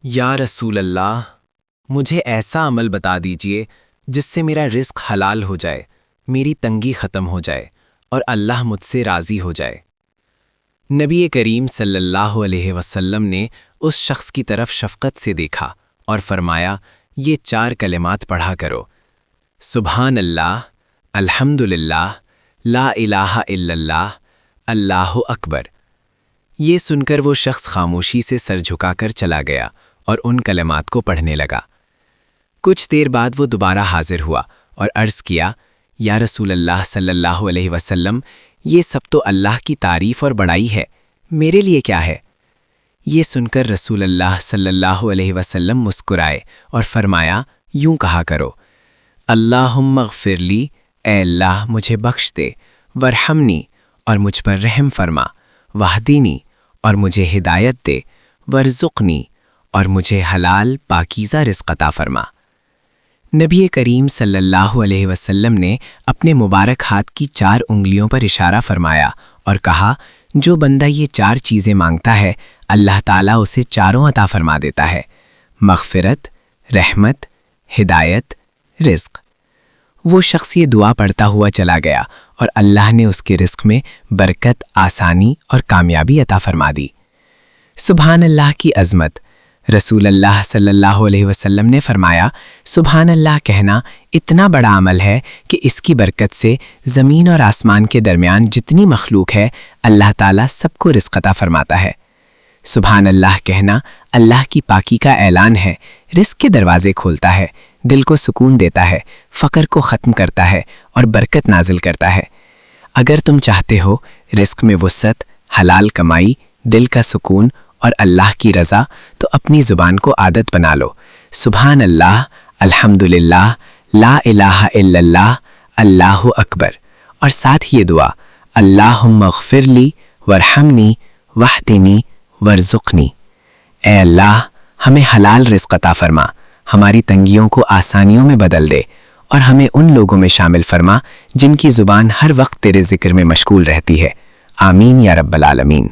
یا رسول اللہ، مجھے ایسا عمل بتا دیجئے جس سے میرا رزق حلال ہو جائے، میری تنگی ختم ہو جائے اور اللہ مجھ سے راضی ہو جائے۔ نبی کریم صلی اللہ علیہ وسلم نے اس شخص کی طرف شفقت سے دیکھا اور فرمایا، یہ 4 کلمات پڑھا کرو: سبحان اللہ، الحمدللہ، لا الہ الا اللہ، اللہ اکبر۔ یہ سن کر وہ شخص خاموشی سے سر جھکا کر چلا گیا اور ان کلمات کو پڑھنے لگا۔ کچھ دیر بعد وہ دوبارہ حاضر ہوا اور عرض کیا، یا رسول اللہ صلی اللہ علیہ وسلم، یہ سب تو اللہ کی تعریف اور بڑائی ہے، میرے لیے کیا ہے؟ یہ سن کر رسول اللہ صلی اللہ علیہ وسلم مسکرائے اور فرمایا، یوں کہا کرو: اللہم اغفر لی، اے اللہ مجھے بخش دے، ورحمنی، اور مجھ پر رحم فرما، واہدینی، اور مجھے ہدایت دے، ورزقنی، اور مجھے حلال پاکیزہ رزق عطا فرما۔ نبی کریم صلی اللہ علیہ وسلم نے اپنے مبارک ہاتھ کی 4 انگلیوں پر اشارہ فرمایا اور کہا، جو بندہ یہ 4 چیزیں مانگتا ہے اللہ تعالیٰ اسے چاروں عطا فرما دیتا ہے: مغفرت، رحمت، ہدایت، رزق۔ وہ شخص یہ دعا پڑھتا ہوا چلا گیا اور اللہ نے اس کے رزق میں برکت، آسانی اور کامیابی عطا فرما دی۔ سبحان اللہ کی عظمت۔ رسول اللہ صلی اللہ علیہ وسلم نے فرمایا، سبحان اللہ کہنا اتنا بڑا عمل ہے کہ اس کی برکت سے زمین اور آسمان کے درمیان جتنی مخلوق ہے اللہ تعالیٰ سب کو رزق عطا فرماتا ہے۔ سبحان اللہ کہنا اللہ کی پاکی کا اعلان ہے، رزق کے دروازے کھولتا ہے، دل کو سکون دیتا ہے، فقر کو ختم کرتا ہے اور برکت نازل کرتا ہے۔ اگر تم چاہتے ہو رزق میں وسعت، حلال کمائی، دل کا سکون اور اللہ کی رضا، تو اپنی زبان کو عادت بنا لو: سبحان اللہ، الحمدللہ، لا الہ الا اللہ، اللہ اکبر، اور ساتھ یہ دعا: اللہم اغفر لی، ورحمنی، واہدنی، ورزقنی۔ اے اللہ، ہمیں حلال رزق عطا فرما، ہماری تنگیوں کو آسانیوں میں بدل دے، اور ہمیں ان لوگوں میں شامل فرما جن کی زبان ہر وقت تیرے ذکر میں مشغول رہتی ہے۔ آمین یا رب العالمین۔